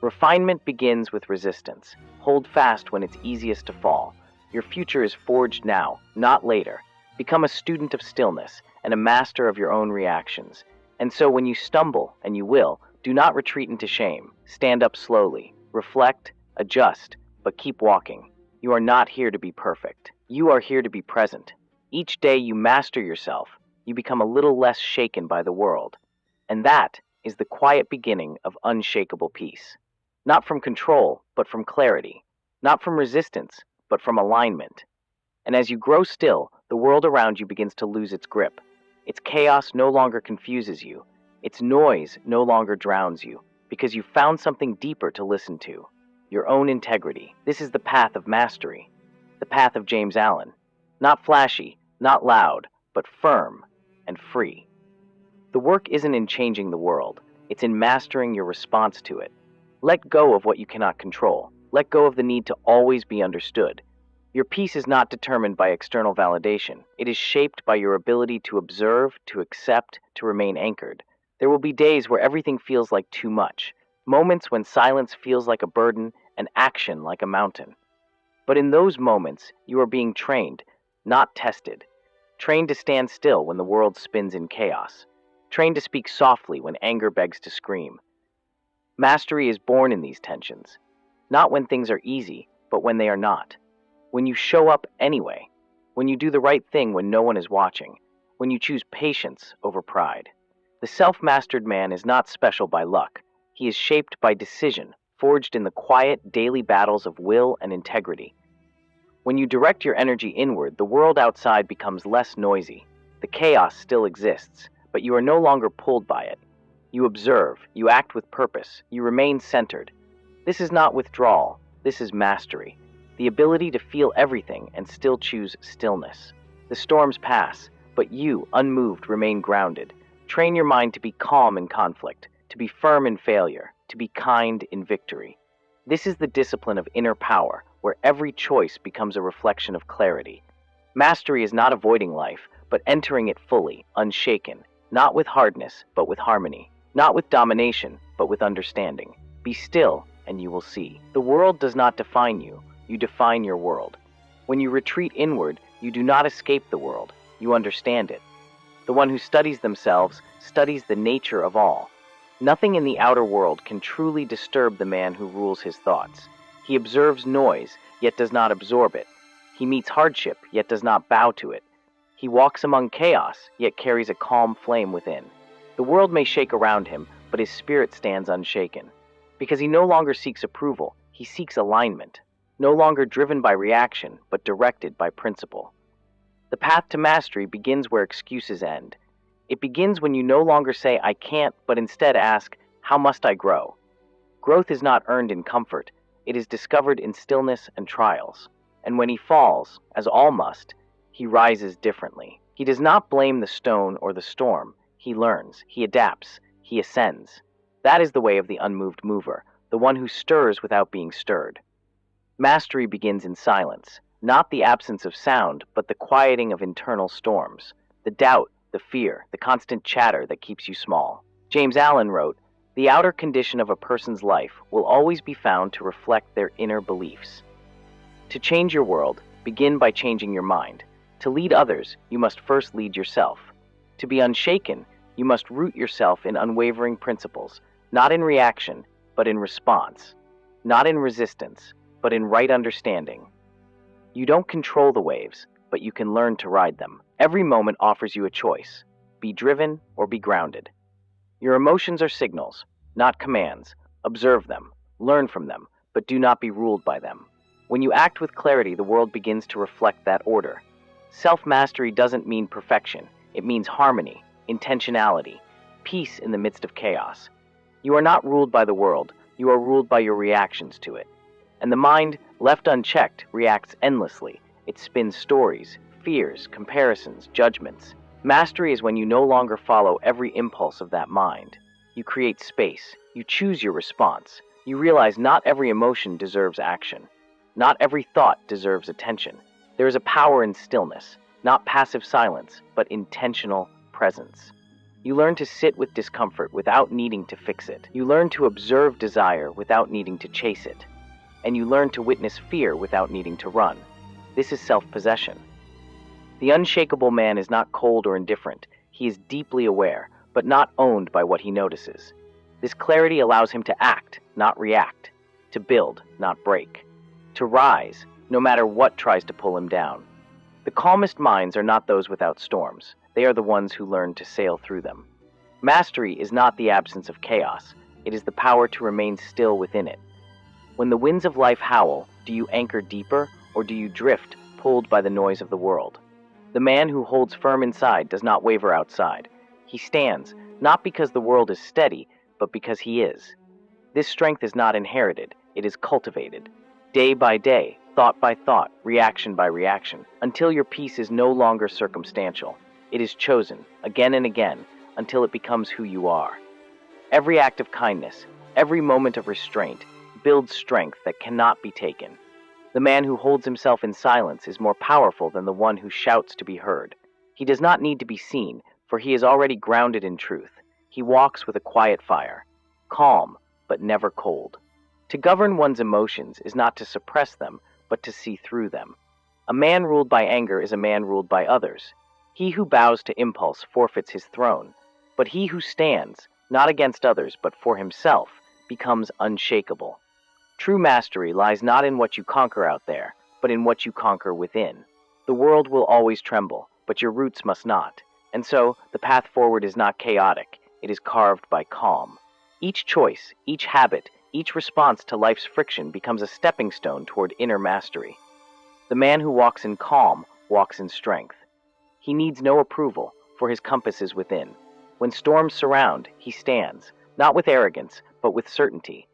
Refinement begins with resistance. Hold fast when it's easiest to fall. Your future is forged now, not later. Become a student of stillness and a master of your own reactions. And so when you stumble, and you will, do not retreat into shame. Stand up slowly, reflect, adjust, but keep walking. You are not here to be perfect. You are here to be present. Each day you master yourself, you become a little less shaken by the world. And that is the quiet beginning of unshakable peace. Not from control, but from clarity. Not from resistance, but from alignment. And as you grow still, the world around you begins to lose its grip. Its chaos no longer confuses you. Its noise no longer drowns you, because you found something deeper to listen to. Your own integrity. This is the path of mastery. The path of James Allen. Not flashy, not loud, but firm and free. The work isn't in changing the world. It's in mastering your response to it. Let go of what you cannot control. Let go of the need to always be understood. Your peace is not determined by external validation. It is shaped by your ability to observe, to accept, to remain anchored. There will be days where everything feels like too much, moments when silence feels like a burden and action like a mountain. But in those moments, you are being trained, not tested. Trained to stand still when the world spins in chaos. Trained to speak softly when anger begs to scream. Mastery is born in these tensions, not when things are easy, but when they are not. When you show up anyway, when you do the right thing when no one is watching, when you choose patience over pride. The self-mastered man is not special by luck. He is shaped by decision, forged in the quiet, daily battles of will and integrity. When you direct your energy inward, the world outside becomes less noisy. The chaos still exists, but you are no longer pulled by it. You observe, you act with purpose, you remain centered. This is not withdrawal, this is mastery. The ability to feel everything and still choose stillness. The storms pass, but you, unmoved, remain grounded. Train your mind to be calm in conflict, to be firm in failure, to be kind in victory. This is the discipline of inner power, where every choice becomes a reflection of clarity. Mastery is not avoiding life, but entering it fully, unshaken, not with hardness, but with harmony, not with domination, but with understanding. Be still, and you will see. The world does not define you. You define your world. When you retreat inward, you do not escape the world. You understand it. The one who studies themselves studies the nature of all. Nothing in the outer world can truly disturb the man who rules his thoughts. He observes noise, yet does not absorb it. He meets hardship, yet does not bow to it. He walks among chaos, yet carries a calm flame within. The world may shake around him, but his spirit stands unshaken. Because he no longer seeks approval, he seeks alignment. No longer driven by reaction, but directed by principle. The path to mastery begins where excuses end. It begins when you no longer say, I can't, but instead ask, how must I grow? Growth is not earned in comfort. It is discovered in stillness and trials. And when he falls, as all must, he rises differently. He does not blame the stone or the storm. He learns, he adapts, he ascends. That is the way of the unmoved mover, the one who stirs without being stirred. Mastery begins in silence, not the absence of sound, but the quieting of internal storms, the doubt, the fear, the constant chatter that keeps you small. James Allen wrote, "The outer condition of a person's life will always be found to reflect their inner beliefs." To change your world, begin by changing your mind. To lead others, you must first lead yourself. To be unshaken, you must root yourself in unwavering principles, not in reaction, but in response, not in resistance, but in right understanding. You don't control the waves, but you can learn to ride them. Every moment offers you a choice: be driven or be grounded. Your emotions are signals, not commands. Observe them, learn from them, but do not be ruled by them. When you act with clarity, the world begins to reflect that order. Self-mastery doesn't mean perfection. It means harmony, intentionality, peace in the midst of chaos. You are not ruled by the world. You are ruled by your reactions to it. And the mind, left unchecked, reacts endlessly. It spins stories, fears, comparisons, judgments. Mastery is when you no longer follow every impulse of that mind. You create space. You choose your response. You realize not every emotion deserves action. Not every thought deserves attention. There is a power in stillness, not passive silence, but intentional presence. You learn to sit with discomfort without needing to fix it. You learn to observe desire without needing to chase it. And you learn to witness fear without needing to run. This is self-possession. The unshakable man is not cold or indifferent. He is deeply aware, but not owned by what he notices. This clarity allows him to act, not react, to build, not break, to rise, no matter what tries to pull him down. The calmest minds are not those without storms. They are the ones who learn to sail through them. Mastery is not the absence of chaos. It is the power to remain still within it. When the winds of life howl, do you anchor deeper, or do you drift, pulled by the noise of the world? The man who holds firm inside does not waver outside. He stands, not because the world is steady, but because he is. This strength is not inherited, it is cultivated. Day by day, thought by thought, reaction by reaction, until your peace is no longer circumstantial. It is chosen, again and again, until it becomes who you are. Every act of kindness, every moment of restraint, builds strength that cannot be taken. The man who holds himself in silence is more powerful than the one who shouts to be heard. He does not need to be seen, for he is already grounded in truth. He walks with a quiet fire, calm, but never cold. To govern one's emotions is not to suppress them, but to see through them. A man ruled by anger is a man ruled by others. He who bows to impulse forfeits his throne, but he who stands, not against others, but for himself, becomes unshakable. True mastery lies not in what you conquer out there, but in what you conquer within. The world will always tremble, but your roots must not. And so, the path forward is not chaotic, it is carved by calm. Each choice, each habit, each response to life's friction becomes a stepping stone toward inner mastery. The man who walks in calm walks in strength. He needs no approval, for his compass is within. When storms surround, he stands, not with arrogance, but with certainty.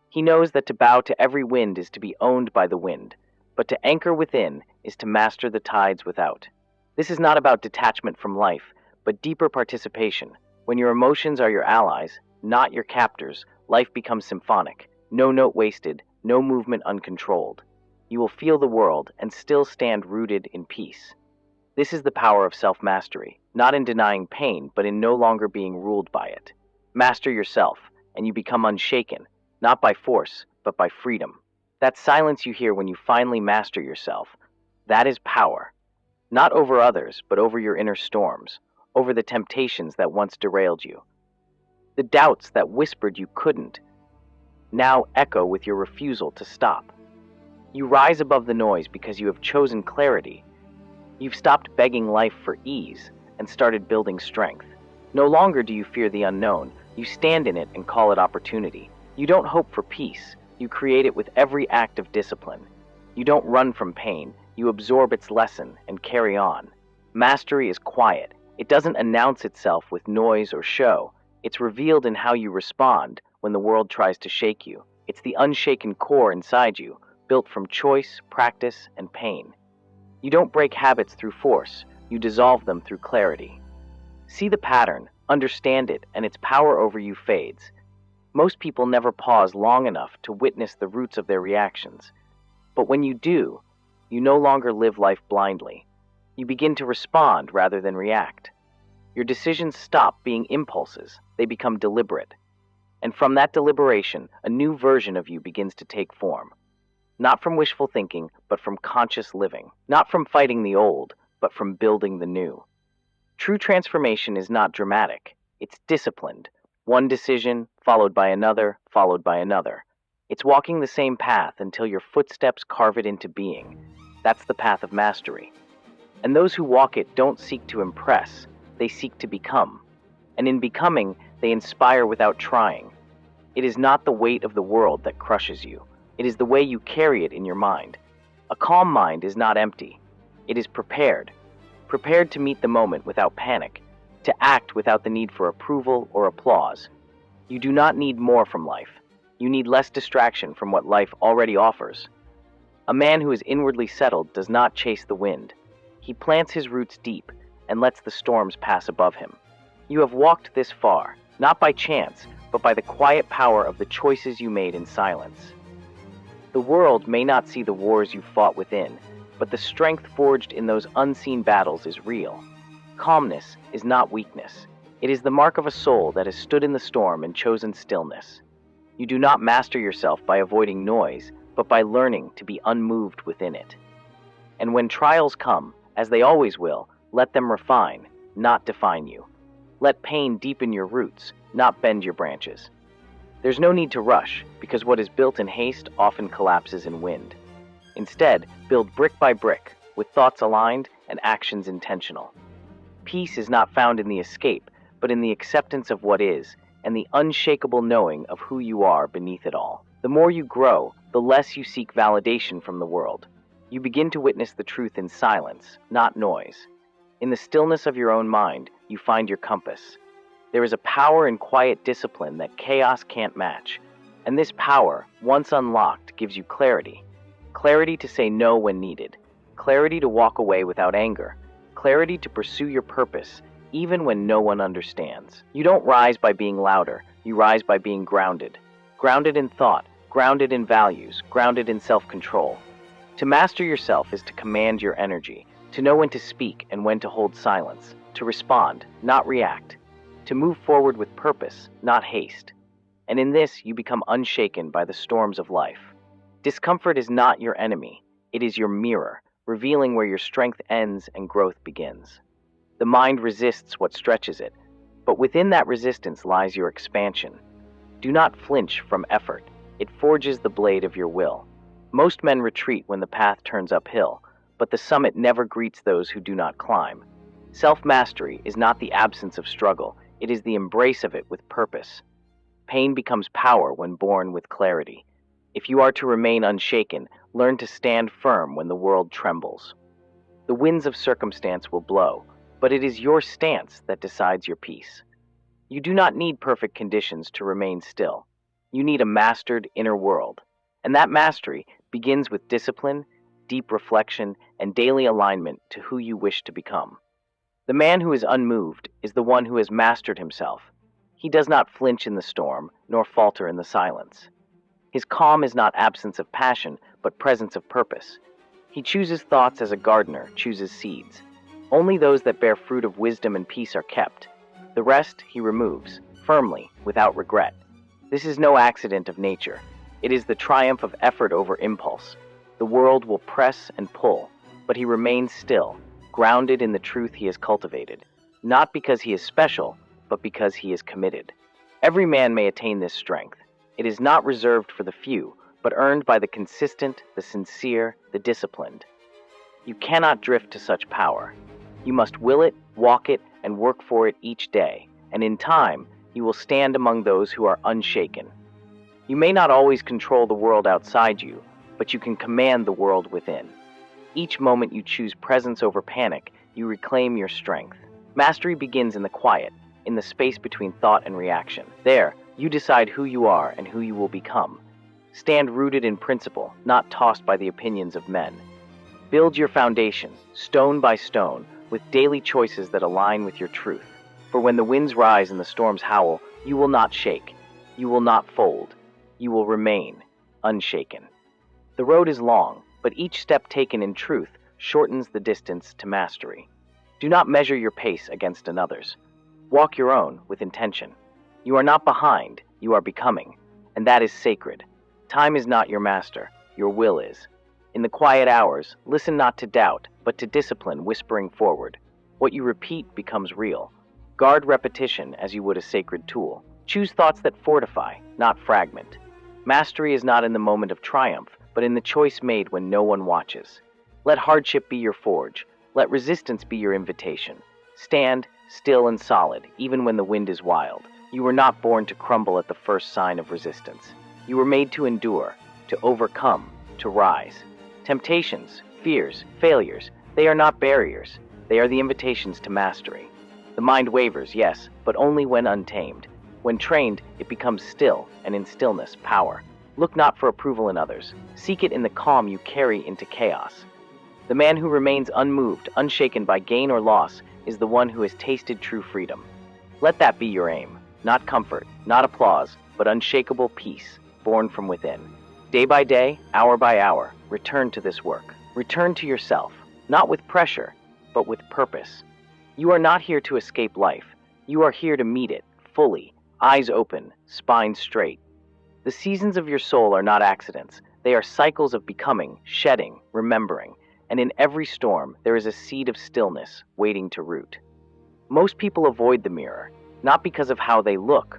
He knows that to bow to every wind is to be owned by the wind, but to anchor within is to master the tides without. This is not about detachment from life, but deeper participation. When your emotions are your allies, not your captors, life becomes symphonic. No note wasted, no movement uncontrolled. You will feel the world and still stand rooted in peace. This is the power of self-mastery, not in denying pain, but in no longer being ruled by it. Master yourself, and you become unshaken, not by force, but by freedom. That silence you hear when you finally master yourself, that is power. Not over others, but over your inner storms, over the temptations that once derailed you. The doubts that whispered you couldn't, now echo with your refusal to stop. You rise above the noise because you have chosen clarity. You've stopped begging life for ease and started building strength. No longer do you fear the unknown, you stand in it and call it opportunity. You don't hope for peace, you create it with every act of discipline. You don't run from pain, you absorb its lesson and carry on. Mastery is quiet. It doesn't announce itself with noise or show. It's revealed in how you respond when the world tries to shake you. It's the unshaken core inside you, built from choice, practice, and pain. You don't break habits through force, you dissolve them through clarity. See the pattern, understand it, and its power over you fades. Most people never pause long enough to witness the roots of their reactions. But when you do, you no longer live life blindly. You begin to respond rather than react. Your decisions stop being impulses, they become deliberate. And from that deliberation, a new version of you begins to take form. Not from wishful thinking, but from conscious living. Not from fighting the old, but from building the new. True transformation is not dramatic, it's disciplined. One decision, followed by another, followed by another. It's walking the same path until your footsteps carve it into being. That's the path of mastery. And those who walk it don't seek to impress, they seek to become. And in becoming, they inspire without trying. It is not the weight of the world that crushes you. It is the way you carry it in your mind. A calm mind is not empty. It is prepared. Prepared to meet the moment without panic, to act without the need for approval or applause. You do not need more from life. You need less distraction from what life already offers. A man who is inwardly settled does not chase the wind. He plants his roots deep and lets the storms pass above him. You have walked this far, not by chance, but by the quiet power of the choices you made in silence. The world may not see the wars you fought within, but the strength forged in those unseen battles is real. Calmness is not weakness. It is the mark of a soul that has stood in the storm and chosen stillness. You do not master yourself by avoiding noise, but by learning to be unmoved within it. And when trials come, as they always will, let them refine, not define you. Let pain deepen your roots, not bend your branches. There's no need to rush, because what is built in haste often collapses in wind. Instead, build brick by brick, with thoughts aligned and actions intentional. Peace is not found in the escape, but in the acceptance of what is, and the unshakable knowing of who you are beneath it all. The more you grow, the less you seek validation from the world. You begin to witness the truth in silence, not noise. In the stillness of your own mind, you find your compass. There is a power in quiet discipline that chaos can't match, and this power, once unlocked, gives you clarity. Clarity to say no when needed. Clarity to walk away without anger. Clarity to pursue your purpose, even when no one understands. You don't rise by being louder, you rise by being grounded. Grounded in thought, grounded in values, grounded in self-control. To master yourself is to command your energy, to know when to speak and when to hold silence, to respond, not react, to move forward with purpose, not haste. And in this, you become unshaken by the storms of life. Discomfort is not your enemy, it is your mirror, revealing where your strength ends and growth begins. The mind resists what stretches it, but within that resistance lies your expansion. Do not flinch from effort, it forges the blade of your will. Most men retreat when the path turns uphill, but the summit never greets those who do not climb. Self-mastery is not the absence of struggle, it is the embrace of it with purpose. Pain becomes power when born with clarity. If you are to remain unshaken, learn to stand firm when the world trembles. The winds of circumstance will blow, but it is your stance that decides your peace. You do not need perfect conditions to remain still. You need a mastered inner world, and that mastery begins with discipline, deep reflection, and daily alignment to who you wish to become. The man who is unmoved is the one who has mastered himself. He does not flinch in the storm, nor falter in the silence. His calm is not absence of passion, but presence of purpose. He chooses thoughts as a gardener chooses seeds. Only those that bear fruit of wisdom and peace are kept. The rest he removes, firmly, without regret. This is no accident of nature. It is the triumph of effort over impulse. The world will press and pull, but he remains still, grounded in the truth he has cultivated, not because he is special, but because he is committed. Every man may attain this strength. It is not reserved for the few, but earned by the consistent, the sincere, the disciplined. You cannot drift to such power. You must will it, walk it, and work for it each day, and in time, you will stand among those who are unshaken. You may not always control the world outside you, but you can command the world within. Each moment you choose presence over panic, you reclaim your strength. Mastery begins in the quiet, in the space between thought and reaction. There, you decide who you are and who you will become. Stand rooted in principle, not tossed by the opinions of men. Build your foundation, stone by stone, with daily choices that align with your truth. For when the winds rise and the storms howl, you will not shake. You will not fold. You will remain unshaken. The road is long, but each step taken in truth shortens the distance to mastery. Do not measure your pace against another's. Walk your own with intention. You are not behind, you are becoming, and that is sacred. Time is not your master, your will is. In the quiet hours, listen not to doubt, but to discipline whispering forward. What you repeat becomes real. Guard repetition as you would a sacred tool. Choose thoughts that fortify, not fragment. Mastery is not in the moment of triumph, but in the choice made when no one watches. Let hardship be your forge. Let resistance be your invitation. Stand still and solid, even when the wind is wild. You were not born to crumble at the first sign of resistance. You were made to endure, to overcome, to rise. Temptations, fears, failures, they are not barriers. They are the invitations to mastery. The mind wavers, yes, but only when untamed. When trained, it becomes still, and in stillness, power. Look not for approval in others. Seek it in the calm you carry into chaos. The man who remains unmoved, unshaken by gain or loss, is the one who has tasted true freedom. Let that be your aim. Not comfort, not applause, but unshakable peace, born from within. Day by day, hour by hour, return to this work. Return to yourself, not with pressure, but with purpose. You are not here to escape life. You are here to meet it, fully, eyes open, spine straight. The seasons of your soul are not accidents. They are cycles of becoming, shedding, remembering, and in every storm, there is a seed of stillness waiting to root. Most people avoid the mirror, not because of how they look,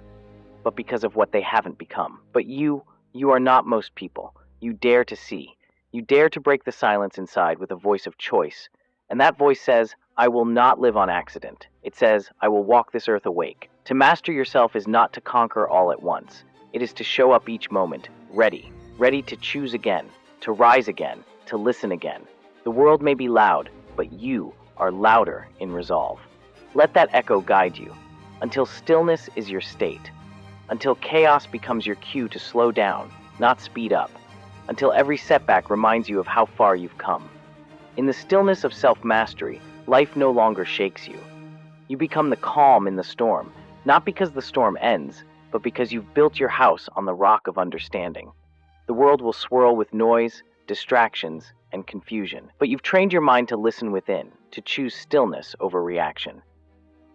but because of what they haven't become. But you are not most people. You dare to see. You dare to break the silence inside with a voice of choice. And that voice says, I will not live on accident. It says, I will walk this earth awake. To master yourself is not to conquer all at once. It is to show up each moment, ready to choose again, to rise again, to listen again. The world may be loud, but you are louder in resolve. Let that echo guide you, until stillness is your state, until chaos becomes your cue to slow down, not speed up, until every setback reminds you of how far you've come. In the stillness of self-mastery, life no longer shakes you. You become the calm in the storm, not because the storm ends, but because you've built your house on the rock of understanding. The world will swirl with noise, distractions, and confusion, but you've trained your mind to listen within, to choose stillness over reaction.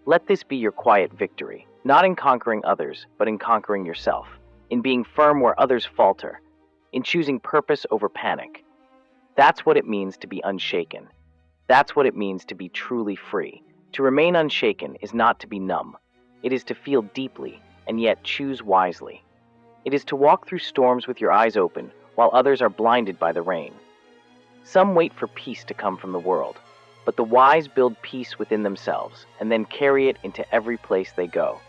Let this be your quiet victory, not in conquering others, but in conquering yourself, in being firm where others falter, in choosing purpose over panic. That's what it means to be unshaken. That's what it means to be truly free. To remain unshaken is not to be numb. It is to feel deeply and yet choose wisely. It is to walk through storms with your eyes open while others are blinded by the rain. Some wait for peace to come from the world, but the wise build peace within themselves and then carry it into every place they go.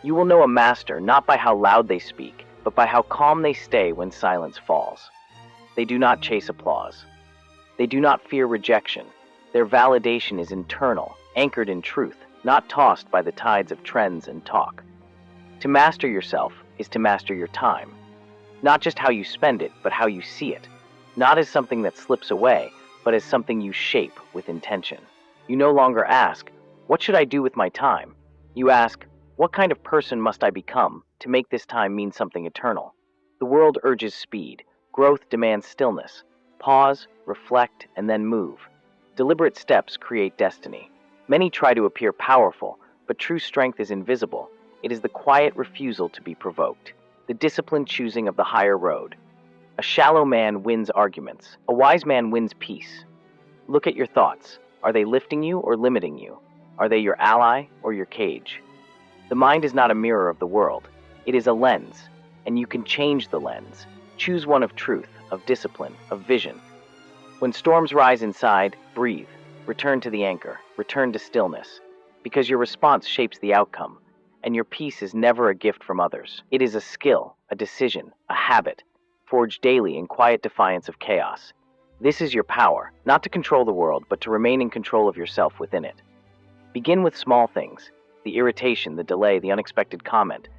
You will know a master not by how loud they speak, but by how calm they stay when silence falls. They do not chase applause. They do not fear rejection. Their validation is internal, anchored in truth, not tossed by the tides of trends and talk. To master yourself is to master your time. Not just how you spend it, but how you see it. Not as something that slips away, but as something you shape with intention. You no longer ask, what should I do with my time? You ask, what kind of person must I become to make this time mean something eternal? The world urges speed. Growth demands stillness. Pause, reflect, and then move. Deliberate steps create destiny. Many try to appear powerful, but true strength is invisible. It is the quiet refusal to be provoked, the disciplined choosing of the higher road. A shallow man wins arguments. A wise man wins peace. Look at your thoughts. Are they lifting you or limiting you? Are they your ally or your cage? The mind is not a mirror of the world. It is a lens, and you can change the lens. Choose one of truth, of discipline, of vision. When storms rise inside, breathe. Return to the anchor. Return to stillness. Because your response shapes the outcome, and your peace is never a gift from others. It is a skill, a decision, a habit, forged daily in quiet defiance of chaos. This is your power, not to control the world, but to remain in control of yourself within it. Begin with small things, the irritation, the delay, the unexpected comment.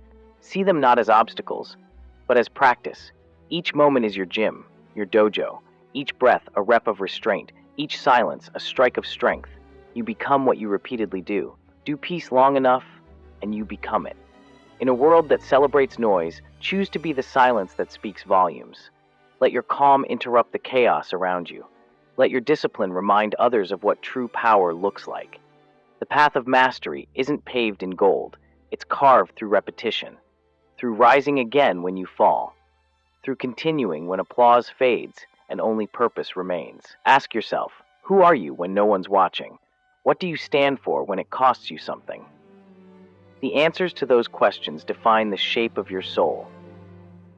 See them not as obstacles, but as practice. Each moment is your gym, your dojo. Each breath, a rep of restraint. Each silence, a strike of strength. You become what you repeatedly do. Do peace long enough, and you become it. In a world that celebrates noise, choose to be the silence that speaks volumes. Let your calm interrupt the chaos around you. Let your discipline remind others of what true power looks like. The path of mastery isn't paved in gold, it's carved through repetition, through rising again when you fall, through continuing when applause fades and only purpose remains. Ask yourself, who are you when no one's watching? What do you stand for when it costs you something? The answers to those questions define the shape of your soul.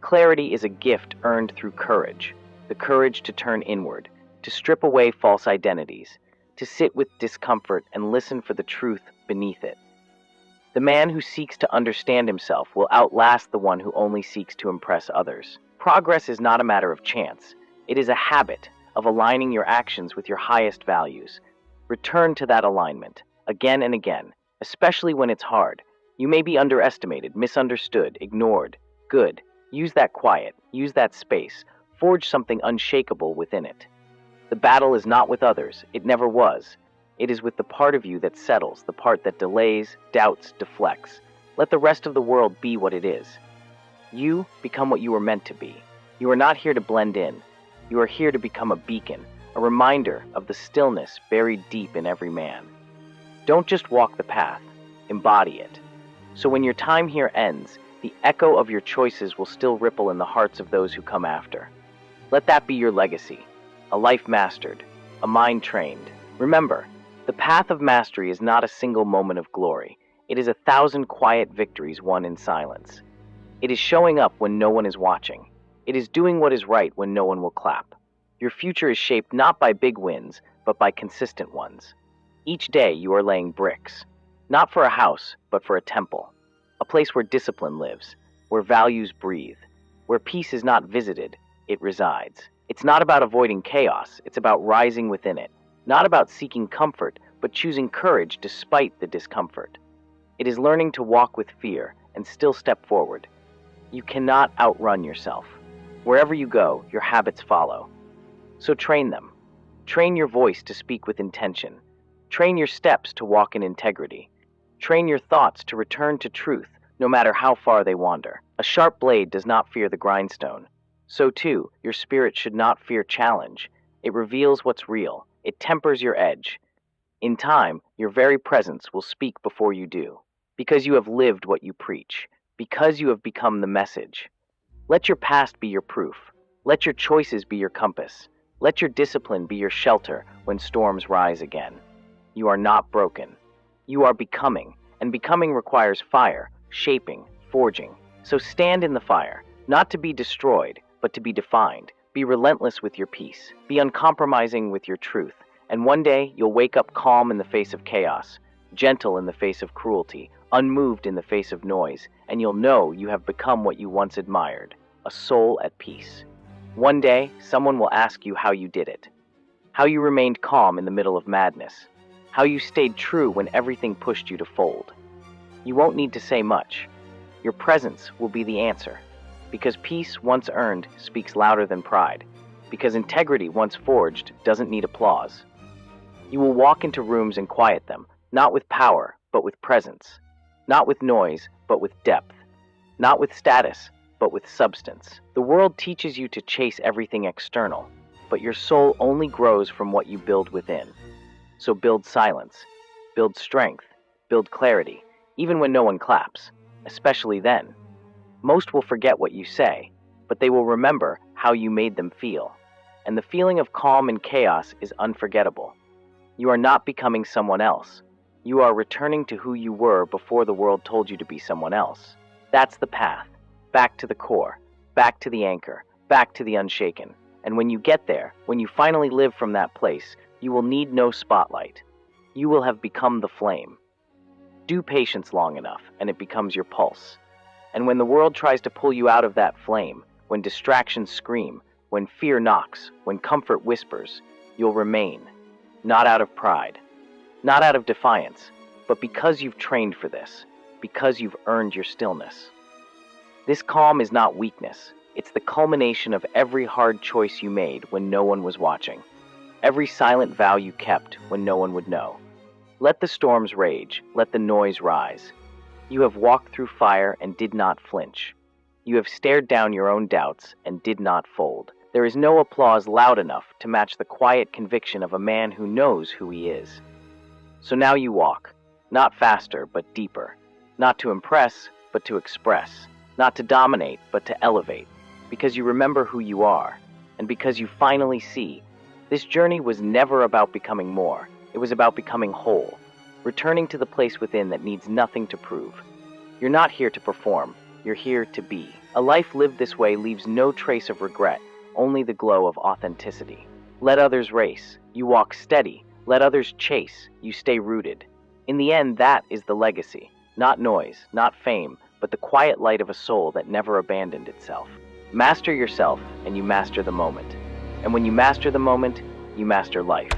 Clarity is a gift earned through courage, the courage to turn inward, to strip away false identities, to sit with discomfort and listen for the truth beneath it. The man who seeks to understand himself will outlast the one who only seeks to impress others. Progress is not a matter of chance. It is a habit of aligning your actions with your highest values. Return to that alignment, again and again, especially when it's hard. You may be underestimated, misunderstood, ignored. Good. Use that quiet, use that space, forge something unshakable within it. The battle is not with others, it never was. It is with the part of you that settles, the part that delays, doubts, deflects. Let the rest of the world be what it is. You become what you were meant to be. You are not here to blend in. You are here to become a beacon, a reminder of the stillness buried deep in every man. Don't just walk the path, embody it. So when your time here ends, the echo of your choices will still ripple in the hearts of those who come after. Let that be your legacy, a life mastered, a mind trained. Remember, the path of mastery is not a single moment of glory. It is 1,000 quiet victories won in silence. It is showing up when no one is watching. It is doing what is right when no one will clap. Your future is shaped not by big wins, but by consistent ones. Each day you are laying bricks, not for a house, but for a temple. A place where discipline lives, where values breathe, where peace is not visited, it resides. It's not about avoiding chaos, it's about rising within it. Not about seeking comfort, but choosing courage despite the discomfort. It is learning to walk with fear and still step forward. You cannot outrun yourself. Wherever you go, your habits follow. So train them. Train your voice to speak with intention. Train your steps to walk in integrity. Train your thoughts to return to truth, no matter how far they wander. A sharp blade does not fear the grindstone. So too, your spirit should not fear challenge. It reveals what's real. It tempers your edge. In time, your very presence will speak before you do, because you have lived what you preach, because you have become the message. Let your past be your proof. Let your choices be your compass. Let your discipline be your shelter when storms rise again. You are not broken. You are becoming, and becoming requires fire, shaping, forging. So stand in the fire, not to be destroyed, but to be defined. Be relentless with your peace. Be uncompromising with your truth. And one day, you'll wake up calm in the face of chaos, gentle in the face of cruelty, unmoved in the face of noise, and you'll know you have become what you once admired, a soul at peace. One day, someone will ask you how you did it, how you remained calm in the middle of madness, how you stayed true when everything pushed you to fold. You won't need to say much. Your presence will be the answer, because peace once earned speaks louder than pride, because integrity once forged doesn't need applause. You will walk into rooms and quiet them, not with power, but with presence, not with noise, but with depth, not with status, but with substance. The world teaches you to chase everything external, but your soul only grows from what you build within. So build silence, build strength, build clarity, even when no one claps, especially then. Most will forget what you say, but they will remember how you made them feel. And the feeling of calm in chaos is unforgettable. You are not becoming someone else. You are returning to who you were before the world told you to be someone else. That's the path. Back to the core, back to the anchor, back to the unshaken. And when you get there, when you finally live from that place, you will need no spotlight. You will have become the flame. Do patience long enough, and it becomes your pulse. And when the world tries to pull you out of that flame, when distractions scream, when fear knocks, when comfort whispers, you'll remain. Not out of pride, not out of defiance, but because you've trained for this, because you've earned your stillness. This calm is not weakness. It's the culmination of every hard choice you made when no one was watching, every silent vow you kept when no one would know. Let the storms rage, let the noise rise. You have walked through fire and did not flinch. You have stared down your own doubts and did not fold. There is no applause loud enough to match the quiet conviction of a man who knows who he is. So now you walk, not faster but deeper, not to impress but to express, not to dominate but to elevate, because you remember who you are, and because you finally see. This journey was never about becoming more, it was about becoming whole, returning to the place within that needs nothing to prove. You're not here to perform, you're here to be. A life lived this way leaves no trace of regret, only the glow of authenticity. Let others race, you walk steady. Let others chase, you stay rooted. In the end, that is the legacy. Not noise, not fame, but the quiet light of a soul that never abandoned itself. Master yourself, and you master the moment. And when you master the moment, you master life.